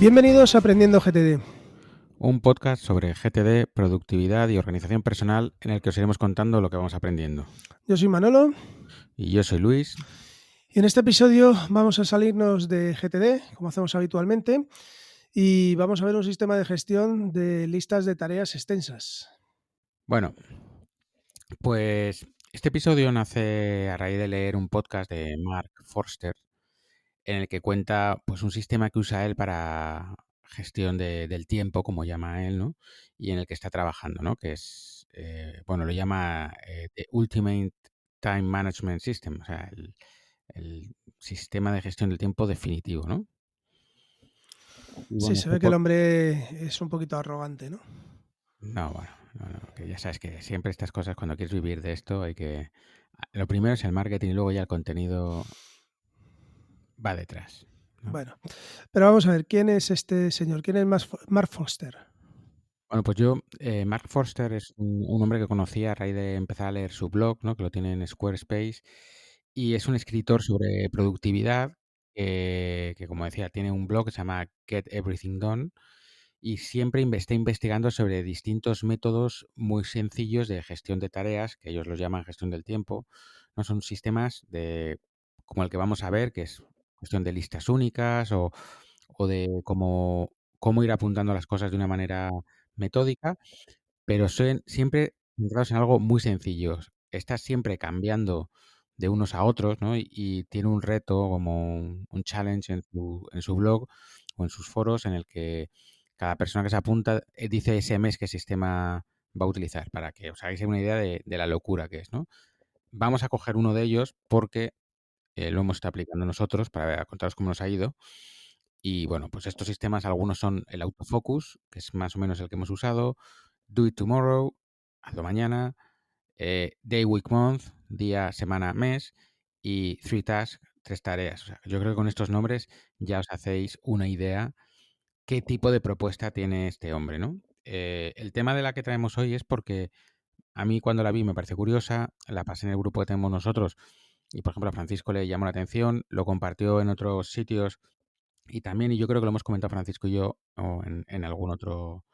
Bienvenidos a Aprendiendo GTD. Un podcast sobre GTD, productividad y organización personal en el que os iremos contando lo que vamos aprendiendo. Yo soy Manolo Y yo soy Luis. y en este episodio vamos a salirnos de GTD, como hacemos habitualmente, y vamos a ver un sistema de gestión de listas de tareas extensas. Bueno, pues este episodio nace a raíz de leer un podcast de Mark Forster en el que cuenta pues un sistema que usa él para gestión del tiempo, como llama él, ¿no? Y en el que está trabajando, ¿no? Que es, lo llama The Ultimate Time Management System, o sea, el sistema de gestión del tiempo definitivo, ¿no? Y Sí, bueno, se ve que el hombre es un poquito arrogante, ¿no? no, que ya sabes que siempre estas cosas, cuando quieres vivir de esto, hay que... Lo primero es el marketing y luego ya el contenido va detrás, ¿no? Bueno, pero vamos a ver, ¿quién es este señor? ¿Quién es Mark Foster? Bueno, pues yo, Mark Forster es un hombre que conocí a raíz de empezar a leer su blog, ¿no? Que lo tiene en Squarespace, y es un escritor sobre productividad, que como decía, tiene un blog que se llama Get Everything Done, y siempre está investigando sobre distintos métodos muy sencillos de gestión de tareas, que ellos los llaman gestión del tiempo. No son sistemas como el que vamos a ver, que es cuestión de listas únicas o de cómo ir apuntando las cosas de una manera metódica, pero son siempre centrados en algo muy sencillo. Estás siempre cambiando de unos a otros, ¿no? Y tiene un reto, como un challenge en su blog o en sus foros, en el que cada persona que se apunta dice ese mes qué sistema va a utilizar, para que os hagáis una idea de la locura que es, ¿no? Vamos a coger uno de ellos porque lo hemos estado aplicando nosotros para contaros cómo nos ha ido. Y bueno, pues estos sistemas, algunos son el autofocus, que es más o menos el que hemos usado, do it tomorrow, hazlo mañana, day, week, month, día, semana, mes, y three tasks, 3 tareas. O sea, yo creo que con estos nombres ya os hacéis una idea qué tipo de propuesta tiene este hombre, ¿no? El tema de la que traemos hoy es porque a mí cuando la vi me pareció curiosa, la pasé en el grupo que tenemos nosotros y, por ejemplo, a Francisco le llamó la atención, lo compartió en otros sitios y también, y yo creo que lo hemos comentado Francisco y yo o en algún otro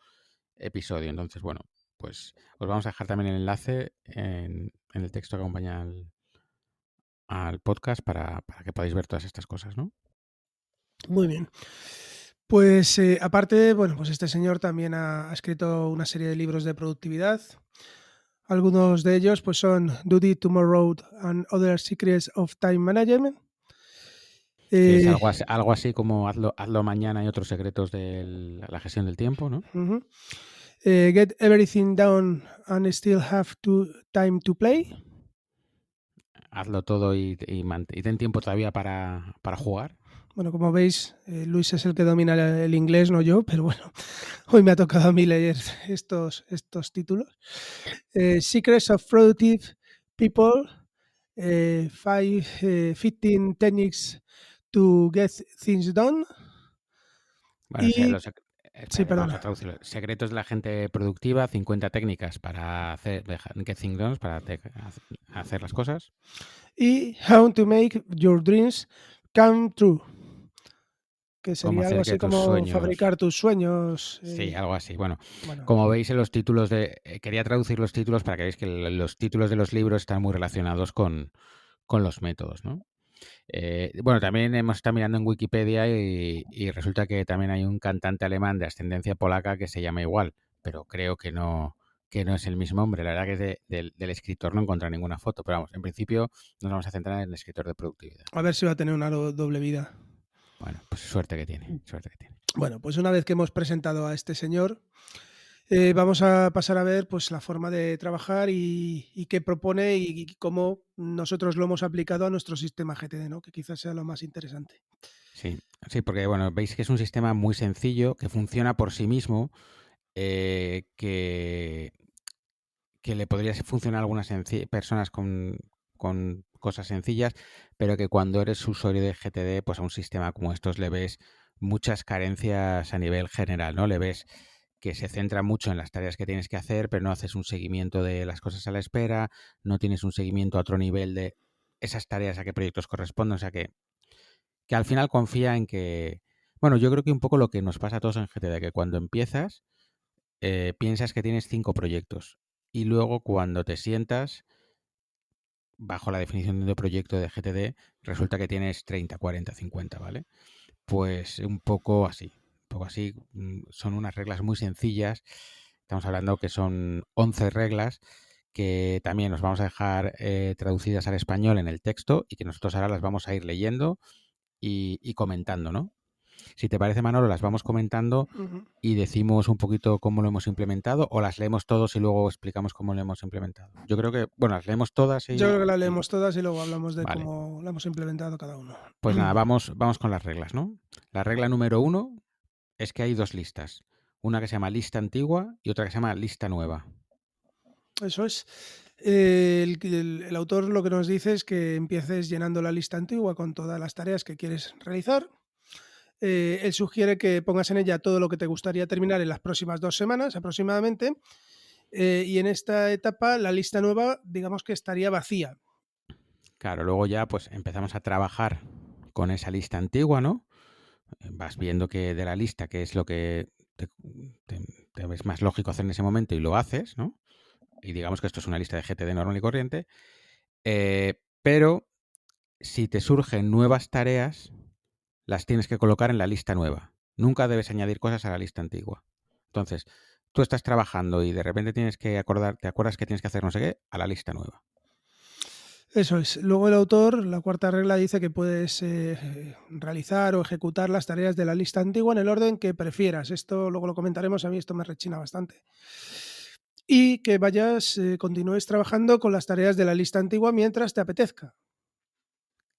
episodio. Entonces, bueno, pues os vamos a dejar también el enlace en el texto que acompaña al podcast para que podáis ver todas estas cosas, ¿no? Muy bien. Pues aparte, bueno, pues este señor también ha escrito una serie de libros de productividad. Algunos de ellos pues son Do It Tomorrow and Other Secrets of Time Management. Que es Eh, algo así como hazlo mañana y otros secretos de la gestión del tiempo, ¿no? uh-huh. Get Everything Done and Still Have Time to Play. Hazlo todo y ten tiempo todavía para jugar. Bueno, como veis, Luis es el que domina el inglés, no yo, pero bueno, hoy me ha tocado a mí leer estos títulos. Secrets of Productive People, 15 Techniques to Get Things Done. Bueno, Y, sí, espérate, vamos a perdona. traducirlo. Secretos de la gente productiva, 50 técnicas para get things done, para hacer las cosas. Y How to Make Your Dreams Come True, que Cómo sería algo hacer así que tus como sueños... fabricar tus sueños. Sí, algo así. Bueno, Bueno, como veis en los títulos quería traducir los títulos para que veáis que los títulos de los libros están muy relacionados con los métodos, ¿no? Bueno, también hemos estado mirando en Wikipedia y resulta que también hay un cantante alemán de ascendencia polaca que se llama igual, pero creo que no es el mismo hombre. La verdad que del escritor no he encontrado ninguna foto, pero vamos, en principio nos vamos a centrar en el escritor de productividad. a ver si va a tener una doble vida. Bueno, pues suerte que tiene, suerte que tiene. Bueno, pues una vez que hemos presentado a este señor, vamos a pasar a ver pues, la forma de trabajar y qué propone y cómo nosotros lo hemos aplicado a nuestro sistema GTD, ¿no? Que quizás sea lo más interesante. Sí, sí, porque bueno, veis que es un sistema muy sencillo, que funciona por sí mismo, que le podría funcionar a algunas personas con cosas sencillas, pero que cuando eres usuario de GTD, pues a un sistema como estos le ves muchas carencias a nivel general, ¿no? Le ves que se centra mucho en las tareas que tienes que hacer, pero no haces un seguimiento de las cosas a la espera, no tienes un seguimiento a otro nivel de esas tareas a qué proyectos corresponden, o sea que al final confía en que Bueno, yo creo que un poco lo que nos pasa a todos en GTD, que cuando empiezas piensas que tienes 5 proyectos y luego cuando te sientas, bajo la definición de proyecto de GTD, resulta que tienes 30, 40, 50, ¿vale? Pues un poco así, un poco así. Son unas reglas muy sencillas. Estamos hablando que son 11 reglas que también nos vamos a dejar traducidas al español en el texto y que nosotros ahora las vamos a ir leyendo y comentando, ¿no? Si te parece, Manolo, las vamos comentando Ujú. y decimos un poquito cómo lo hemos implementado o las leemos todos y luego explicamos cómo lo hemos implementado. Yo creo que, bueno, las leemos todas Yo creo que la y leemos todas y luego hablamos de vale. cómo la hemos implementado cada uno. Pues nada, vamos con las reglas, ¿no? La regla número 1 es que hay 2 listas. Una que se llama lista antigua y otra que se llama lista nueva. Eso es. El autor lo que nos dice es que empieces llenando la lista antigua con todas las tareas que quieres realizar. Él sugiere que pongas en ella todo lo que te gustaría terminar en las próximas 2 semanas aproximadamente. Y en esta etapa la lista nueva, digamos que estaría vacía. Claro, luego ya pues empezamos a trabajar con esa lista antigua, ¿no? Vas viendo que de la lista qué es lo que te es más lógico hacer en ese momento y lo haces, ¿no? Y digamos que esto es una lista de GTD normal y corriente. Pero si te surgen nuevas tareas, las tienes que colocar en la lista nueva. Nunca debes añadir cosas a la lista antigua. Entonces, tú estás trabajando y de repente te acuerdas que tienes que hacer no sé qué, a la lista nueva. Eso es. Luego el autor, la cuarta regla, dice que puedes realizar o ejecutar las tareas de la lista antigua en el orden que prefieras. Esto luego lo comentaremos, a mí esto me rechina bastante. Y que continúes trabajando con las tareas de la lista antigua mientras te apetezca.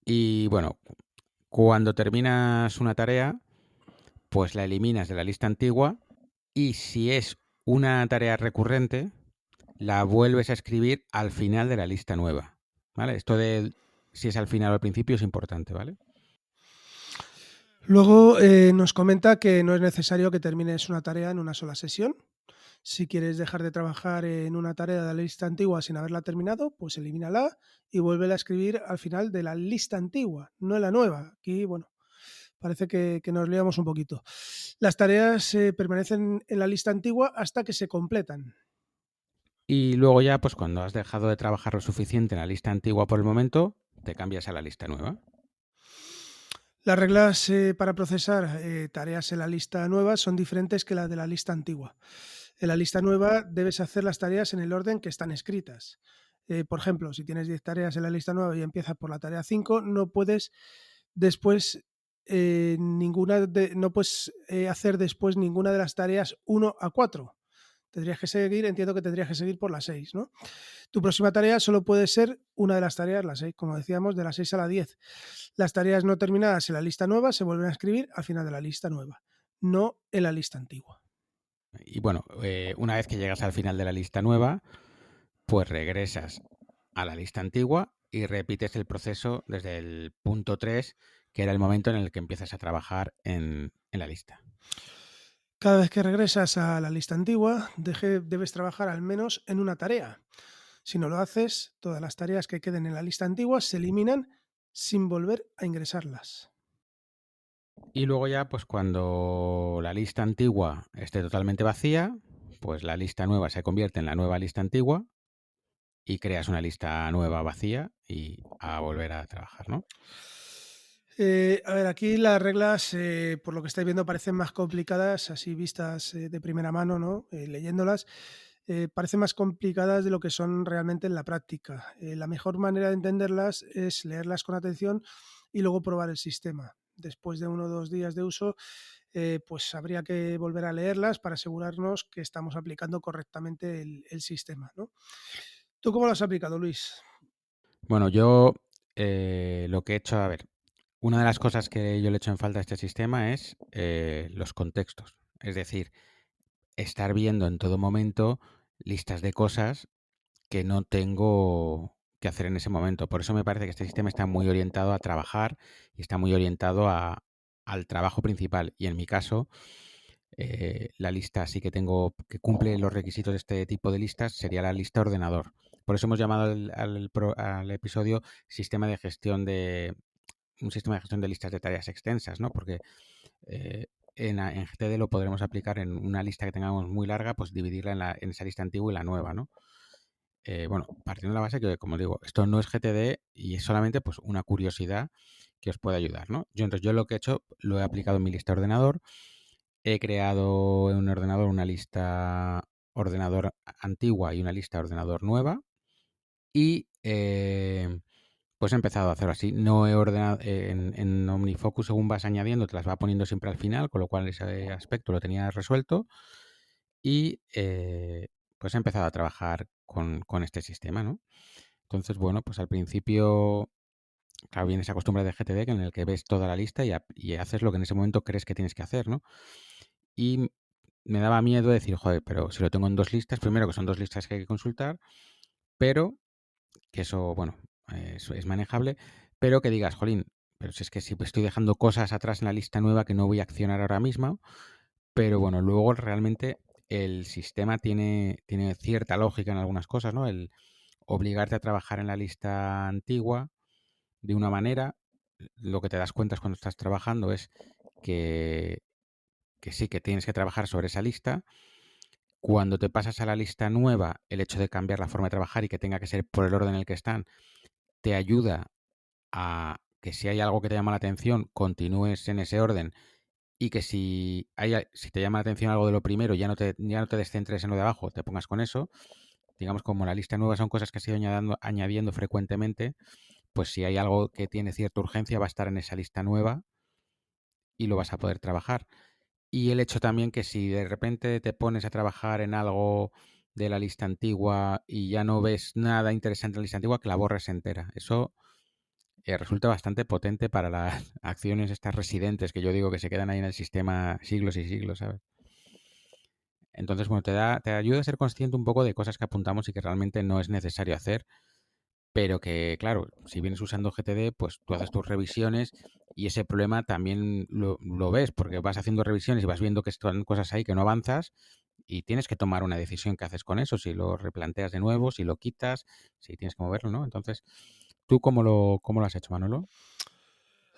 Y bueno, cuando terminas una tarea, pues la eliminas de la lista antigua y si es una tarea recurrente, la vuelves a escribir al final de la lista nueva. ¿Vale? Esto de si es al final o al principio es importante, ¿vale? Luego nos comenta que no es necesario que termines una tarea en una sola sesión. Si quieres dejar de trabajar en una tarea de la lista antigua sin haberla terminado, pues elimínala y vuélvela a escribir al final de la lista antigua, no en la nueva. Aquí, bueno, parece que nos liamos un poquito. Las tareas permanecen en la lista antigua hasta que se completan. Y luego ya, pues cuando has dejado de trabajar lo suficiente en la lista antigua por el momento, te cambias a la lista nueva. Las reglas para procesar tareas en la lista nueva son diferentes que las de la lista antigua. En la lista nueva debes hacer las tareas en el orden que están escritas. Por ejemplo, si tienes 10 tareas en la lista nueva y empiezas por la tarea 5, no puedes después no puedes hacer después ninguna de las tareas 1 a 4. Tendrías que seguir, entiendo que tendrías que seguir por la 6, ¿no? Tu próxima tarea solo puede ser una de las tareas, la 6, como decíamos, de la 6 a la 10. Las tareas no terminadas en la lista nueva se vuelven a escribir al final de la lista nueva, no en la lista antigua. Y bueno, una vez que llegas al final de la lista nueva, pues regresas a la lista antigua y repites el proceso desde el punto 3, que era el momento en el que empiezas a trabajar en la lista. Cada vez que regresas a la lista antigua, debes trabajar al menos en una tarea. Si no lo haces, todas las tareas que queden en la lista antigua se eliminan sin volver a ingresarlas. Y luego ya, pues cuando la lista antigua esté totalmente vacía, pues la lista nueva se convierte en la nueva lista antigua y creas una lista nueva vacía y a volver a trabajar, ¿no? A ver, aquí las reglas, por lo que estáis viendo, parecen más complicadas, así vistas de primera mano, ¿no? Leyéndolas, parecen más complicadas de lo que son realmente en la práctica. La mejor manera de entenderlas es leerlas con atención y luego probar el sistema. Después de 1 o 2 días de uso, pues habría que volver a leerlas para asegurarnos que estamos aplicando correctamente el sistema, ¿no? ¿Tú cómo lo has aplicado, Luis? Bueno, yo lo que he hecho, a ver, una de las cosas que yo le echo en falta a este sistema es los contextos. Es decir, estar viendo en todo momento listas de cosas que no tengo que hacer en ese momento. Por eso me parece que este sistema está muy orientado a trabajar y está muy orientado al trabajo principal. Y en mi caso, la lista sí que tengo, que cumple los requisitos de este tipo de listas, sería la lista ordenador. Por eso hemos llamado al episodio sistema de gestión de un sistema de gestión de listas de tareas extensas, ¿no? Porque en GTD lo podremos aplicar en una lista que tengamos muy larga, pues dividirla en esa lista antigua y la nueva, ¿no? Bueno, partiendo de la base que, como digo, esto no es GTD y es solamente pues una curiosidad que os puede ayudar, ¿no? Entonces, yo lo que he hecho, lo he aplicado en mi lista de ordenador. He creado en un ordenador una lista ordenador antigua y una lista ordenador nueva. Y pues he empezado a hacerlo así. No he ordenado en OmniFocus, según vas añadiendo, te las va poniendo siempre al final, con lo cual ese aspecto lo tenía resuelto. Y pues he empezado a trabajar con este sistema, ¿no? Entonces, bueno, pues al principio, claro, viene esa costumbre de GTD en el que ves toda la lista y haces lo que en ese momento crees que tienes que hacer, ¿no? Y me daba miedo decir, joder, pero si lo tengo en dos listas, primero que son dos listas que hay que consultar, pero que eso, bueno, eso es manejable, pero que digas, jolín, pero si es que si estoy dejando cosas atrás en la lista nueva que no voy a accionar ahora mismo, pero bueno, luego realmente el sistema tiene cierta lógica en algunas cosas, ¿no? El obligarte a trabajar en la lista antigua de una manera, lo que te das cuenta es cuando estás trabajando es que, que sí, que tienes que trabajar sobre esa lista. Cuando te pasas a la lista nueva, el hecho de cambiar la forma de trabajar y que tenga que ser por el orden en el que están, te ayuda a que si hay algo que te llama la atención, continúes en ese orden y que si te llama la atención algo de lo primero, ya no te descentres en lo de abajo, te pongas con eso. Digamos, como la lista nueva son cosas que has ido añadiendo frecuentemente, pues si hay algo que tiene cierta urgencia, va a estar en esa lista nueva y lo vas a poder trabajar. Y el hecho también que si de repente te pones a trabajar en algo de la lista antigua y ya no ves nada interesante en la lista antigua, que la borres entera. Eso resulta bastante potente para las acciones estas residentes que yo digo que se quedan ahí en el sistema siglos y siglos, ¿sabes? Entonces, bueno, te ayuda a ser consciente un poco de cosas que apuntamos y que realmente no es necesario hacer, pero que, claro, si vienes usando GTD, pues tú haces tus revisiones y ese problema también lo ves, porque vas haciendo revisiones y vas viendo que están cosas ahí que no avanzas y tienes que tomar una decisión qué haces con eso, si lo replanteas de nuevo, si lo quitas, si tienes que moverlo, ¿no? Entonces, ¿tú cómo lo has hecho, Manolo?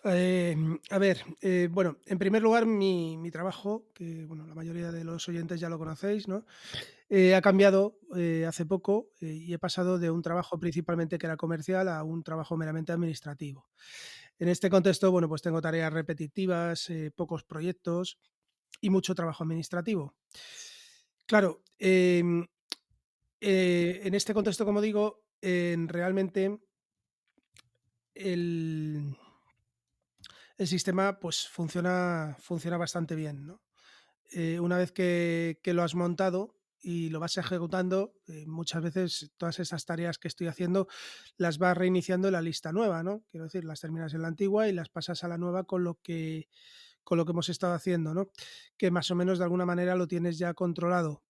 A ver, bueno, en primer lugar, mi trabajo, que bueno, la mayoría de los oyentes ya lo conocéis, ¿no? Ha cambiado hace poco y he pasado de un trabajo principalmente que era comercial a un trabajo meramente administrativo. En este contexto, bueno, pues tengo tareas repetitivas, pocos proyectos y mucho trabajo administrativo. Claro, en este contexto, como digo, realmente el, el sistema pues funciona bastante bien, ¿no? Una vez que lo has montado y lo vas ejecutando, muchas veces todas esas tareas que estoy haciendo las vas reiniciando en la lista nueva, ¿no? Quiero decir, las terminas en la antigua y las pasas a la nueva con lo que hemos estado haciendo, ¿no? Que más o menos de alguna manera lo tienes ya controlado.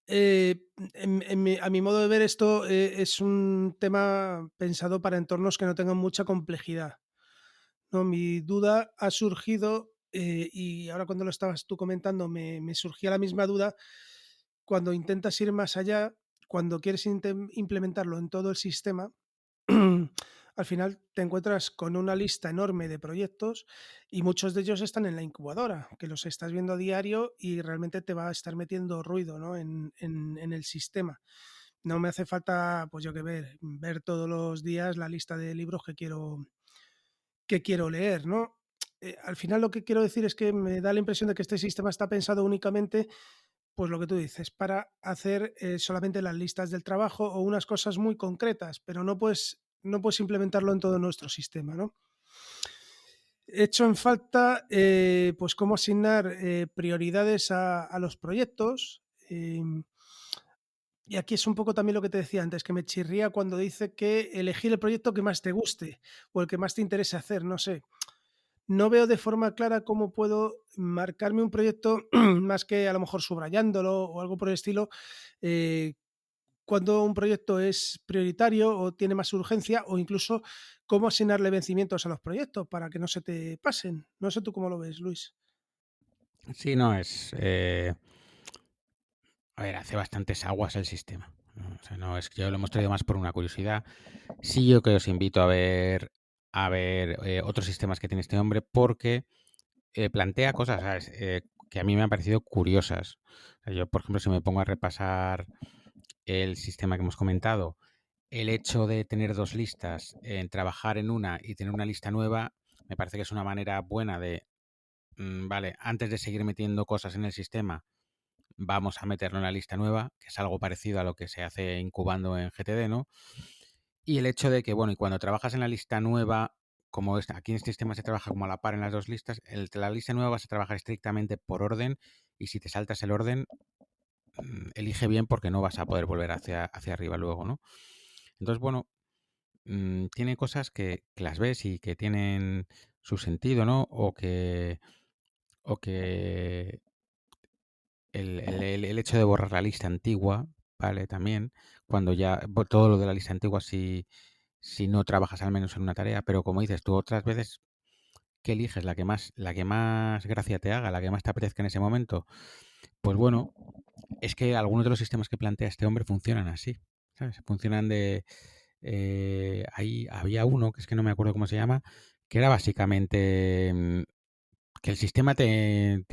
A mi modo de ver esto es un tema pensado para entornos que no tengan mucha complejidad. No, mi duda ha surgido, y ahora cuando lo estabas tú comentando me surgía la misma duda, cuando intentas ir más allá, cuando quieres implementarlo en todo el sistema, al final te encuentras con una lista enorme de proyectos y muchos de ellos están en la incubadora, que los estás viendo a diario y realmente te va a estar metiendo ruido, ¿no? En el sistema. No me hace falta, pues yo que ver todos los días la lista de libros que quiero leer, ¿no? Al final lo que quiero decir es que me da la impresión de que este sistema está pensado únicamente, pues lo que tú dices, para hacer solamente las listas del trabajo o unas cosas muy concretas, pero no puedes implementarlo en todo nuestro sistema, ¿no? He hecho en falta, pues cómo asignar prioridades a los proyectos. Y aquí es un poco también lo que te decía antes, que me chirría cuando dice que elegir el proyecto que más te guste o el que más te interese hacer, no sé. No veo de forma clara cómo puedo marcarme un proyecto más que a lo mejor subrayándolo o algo por el estilo, eh, cuando un proyecto es prioritario o tiene más urgencia o incluso cómo asignarle vencimientos a los proyectos para que no se te pasen. No sé tú cómo lo ves, Luis. Sí, no, a ver, hace bastantes aguas el sistema, ¿no? O sea, no es que yo lo hemos traído más por una curiosidad. Sí, yo que os invito a ver otros sistemas que tiene este hombre, porque plantea cosas, ¿sabes? Que a mí me han parecido curiosas. O sea, yo, por ejemplo, si me pongo a repasar el sistema que hemos comentado, el hecho de tener dos listas, en trabajar en una y tener una lista nueva, me parece que es una manera buena de, vale, antes de seguir metiendo cosas en el sistema, vamos a meterlo en la lista nueva, que es algo parecido a lo que se hace incubando en GTD, ¿no? Y el hecho de que, bueno, y cuando trabajas en la lista nueva, como aquí en este sistema se trabaja como a la par en las dos listas, la lista nueva vas a trabajar estrictamente por orden y si te saltas el orden, elige bien porque no vas a poder volver hacia arriba luego, ¿no? Entonces, bueno, tiene cosas que las ves y que tienen su sentido, ¿no? O que el hecho de borrar la lista antigua, ¿vale? También, cuando ya todo lo de la lista antigua, si no trabajas al menos en una tarea, pero como dices tú otras veces, ¿qué eliges? La que más gracia te haga, la que más te apetezca en ese momento. Pues bueno, es que algunos de los sistemas que plantea este hombre funcionan así, ¿sabes? Funcionan ahí había uno, que es que no me acuerdo cómo se llama, que era básicamente que el sistema te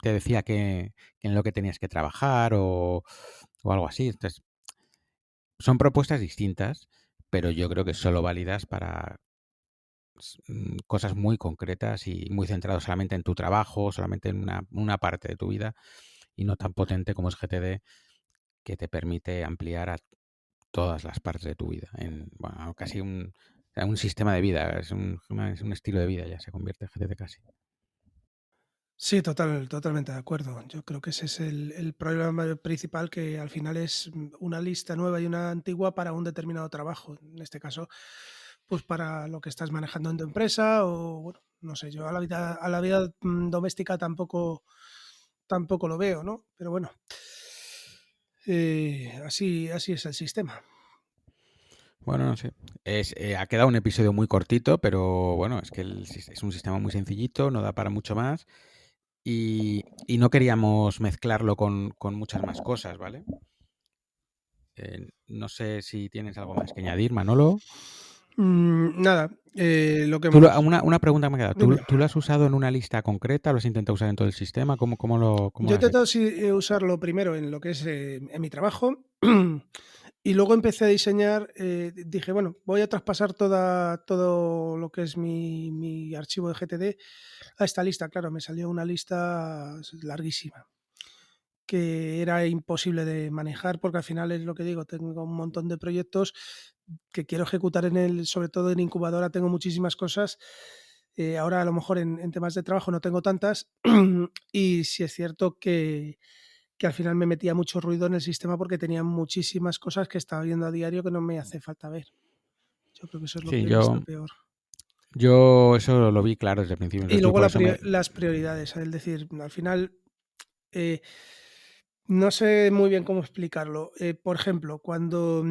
decía que en lo que tenías que trabajar o algo así. Entonces, son propuestas distintas, pero yo creo que solo válidas para cosas muy concretas y muy centradas solamente en tu trabajo, solamente en una parte de tu vida y no tan potente como es GTD, que te permite ampliar a todas las partes de tu vida, en bueno, casi un sistema de vida, es un estilo de vida, ya se convierte GTD casi. Sí, totalmente de acuerdo. Yo creo que ese es el problema principal, que al final es una lista nueva y una antigua para un determinado trabajo. En este caso, pues para lo que estás manejando en tu empresa o, bueno, no sé, yo a la vida doméstica tampoco lo veo, ¿no? Pero bueno, así es el sistema. Bueno, no sé. Ha quedado un episodio muy cortito, pero bueno, es que es un sistema muy sencillito, no da para mucho más. Y no queríamos mezclarlo con muchas más cosas, ¿vale? No sé si tienes algo más que añadir, Manolo. Nada, lo que hemos... Una pregunta me queda. ¿Tú, Dime. tú lo has usado en una lista concreta? ¿Lo has intentado usar en todo el sistema? ¿Cómo Yo he lo has tratado hecho? sí, usarlo primero en lo que es en mi trabajo y luego empecé a diseñar, dije, bueno, voy a traspasar todo lo que es mi archivo de GTD a esta lista. Claro, me salió una lista larguísima que era imposible de manejar porque al final es lo que digo, tengo un montón de proyectos que quiero ejecutar sobre todo en incubadora tengo muchísimas cosas. Ahora a lo mejor en temas de trabajo no tengo tantas y sí es cierto que al final me metía mucho ruido en el sistema porque tenía muchísimas cosas que estaba viendo a diario que no me hace falta ver. Yo creo que eso es lo Sí, que es lo peor. yo eso lo vi claro desde el principio. Y Entonces yo luego por eso me... las prioridades, es decir, al final eh, no sé muy bien cómo explicarlo. Por ejemplo, cuando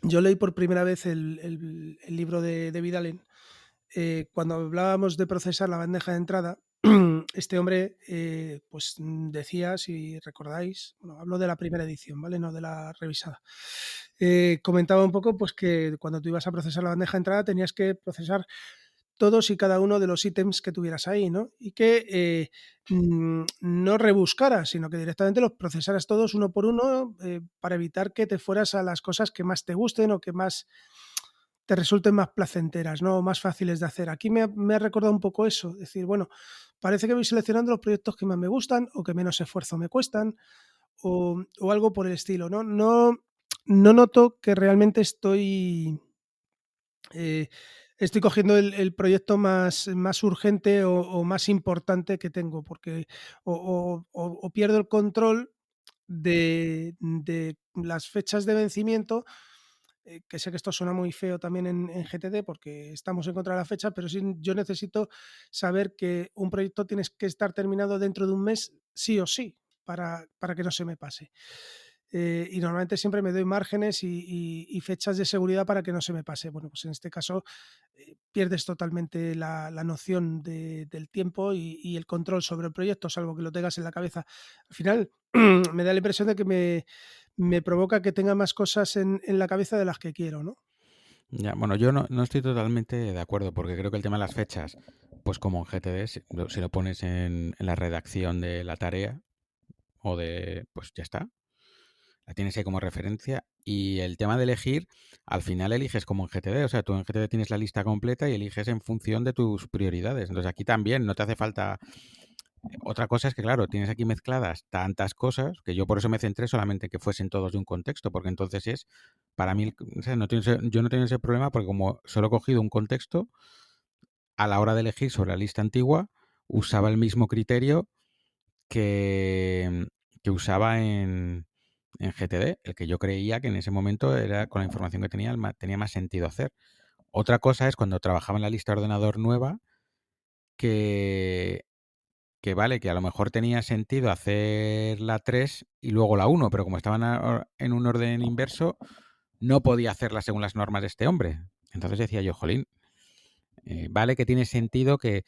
yo leí por primera vez el libro de Vidalen, cuando hablábamos de procesar la bandeja de entrada, este hombre pues decía, si recordáis, bueno, hablo de la primera edición, ¿vale? No de la revisada. Comentaba un poco pues que cuando tú ibas a procesar la bandeja de entrada tenías que procesar todos y cada uno de los ítems que tuvieras ahí, ¿no? Y que no rebuscaras, sino que directamente los procesaras todos uno por uno para evitar que te fueras a las cosas que más te gusten o que más te resulten más placenteras, ¿no? O más fáciles de hacer. Aquí me ha recordado un poco eso, es decir, bueno, parece que voy seleccionando los proyectos que más me gustan o que menos esfuerzo me cuestan o algo por el estilo, ¿no? No noto que realmente eh, estoy cogiendo el proyecto más urgente o más importante que tengo, porque o pierdo el control de las fechas de vencimiento, que sé que esto suena muy feo también en GTD porque estamos en contra de la fecha, pero sí yo necesito saber que un proyecto tienes que estar terminado dentro de un mes sí o sí, para que no se me pase. Y normalmente siempre me doy márgenes y fechas de seguridad para que no se me pase. Bueno, pues en este caso pierdes totalmente la noción del tiempo y el control sobre el proyecto, salvo que lo tengas en la cabeza. Al final me da la impresión de que me provoca que tenga más cosas en la cabeza de las que quiero, ¿no? Ya, bueno, yo no estoy totalmente de acuerdo porque creo que el tema de las fechas pues como en GTD, si lo pones en la redacción de la tarea o de, pues ya está, la tienes ahí como referencia. Y el tema de elegir, al final eliges como en GTD, o sea, tú en GTD tienes la lista completa y eliges en función de tus prioridades. Entonces aquí también no te hace falta. Otra cosa es que, claro, tienes aquí mezcladas tantas cosas que yo por eso me centré solamente en que fuesen todos de un contexto, porque entonces es, para mí, o sea, yo no tengo ese problema porque como solo he cogido un contexto, a la hora de elegir sobre la lista antigua, usaba el mismo criterio que, que usaba en GTD, el que yo creía que en ese momento era, con la información que tenía, tenía más sentido hacer. Otra cosa es cuando trabajaba en la lista de ordenador nueva, que, que vale, que a lo mejor tenía sentido hacer la 3 y luego la 1, pero como estaban en un orden inverso, no podía hacerla según las normas de este hombre. Entonces decía yo, jolín, vale que tiene sentido que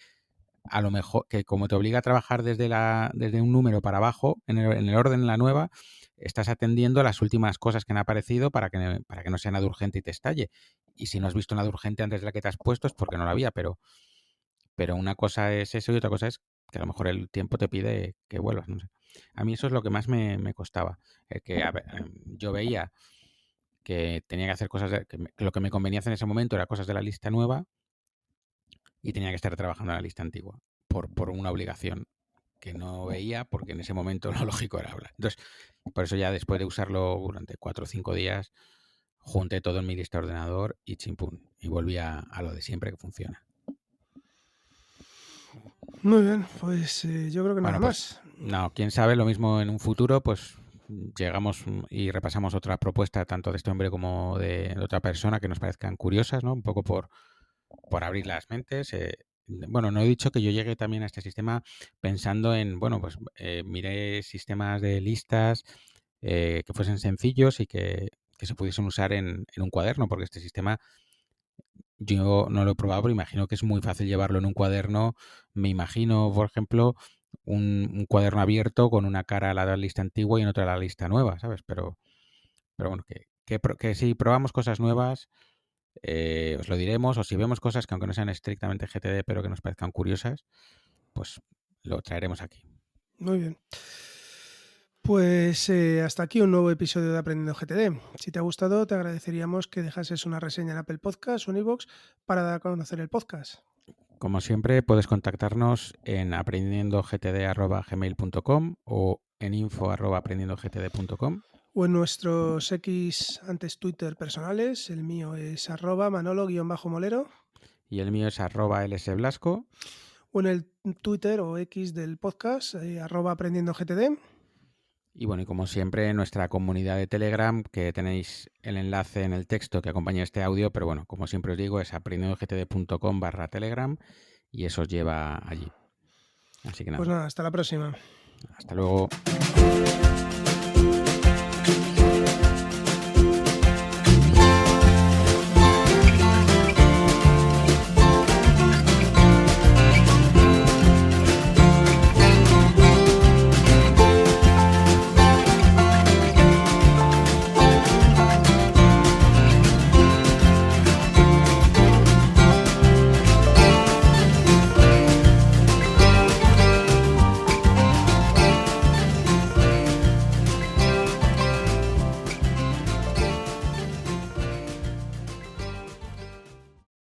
a lo mejor, que como te obliga a trabajar desde un número para abajo, en el orden en la nueva, estás atendiendo a las últimas cosas que han aparecido para que no sea nada urgente y te estalle. Y si no has visto nada urgente antes de la que te has puesto es porque no la había, pero una cosa es eso y otra cosa es que a lo mejor el tiempo te pide que vuelvas, no sé. A mí eso es lo que más me costaba. Que a ver, yo veía que tenía que hacer cosas, que lo que me convenía hacer en ese momento era cosas de la lista nueva y tenía que estar trabajando en la lista antigua por una obligación que no veía porque en ese momento lo lógico era hablar. Entonces, por eso ya después de usarlo durante 4 o 5 días, junté todo en mi lista de ordenador y chimpún. Y volví a lo de siempre que funciona. Muy bien, pues yo creo que nada Bueno, pues más. no, quién sabe, lo mismo en un futuro, pues llegamos y repasamos otra propuesta tanto de este hombre como de otra persona que nos parezcan curiosas, ¿no? Un poco por abrir las mentes. Bueno, no he dicho que yo llegué también a este sistema pensando en, bueno, pues miré sistemas de listas que fuesen sencillos y que se pudiesen usar en un cuaderno, porque este sistema yo no lo he probado, pero imagino que es muy fácil llevarlo en un cuaderno. Me imagino, por ejemplo, un cuaderno abierto con una cara a la lista antigua y en otra a la lista nueva, ¿sabes? Pero bueno, que si probamos cosas nuevas, os lo diremos, o si vemos cosas que aunque no sean estrictamente GTD, pero que nos parezcan curiosas, pues lo traeremos aquí. Muy bien. Pues hasta aquí un nuevo episodio de Aprendiendo GTD. Si te ha gustado, te agradeceríamos que dejases una reseña en Apple Podcast o en iVoox para dar a conocer el podcast. Como siempre, puedes contactarnos en aprendiendogtd@gmail.com o en info@aprendiendogtd.com. O en nuestros X antes Twitter personales. El mío es @manolo_molero. Y el mío es @lsblasco. O en el Twitter o X del podcast, @aprendiendogtd. Y bueno, y como siempre, en nuestra comunidad de Telegram, que tenéis el enlace en el texto que acompaña este audio, pero bueno, como siempre os digo, es aprendiendogtd.com/telegram y eso os lleva allí. Así que Pues nada, nada, hasta la próxima. hasta luego.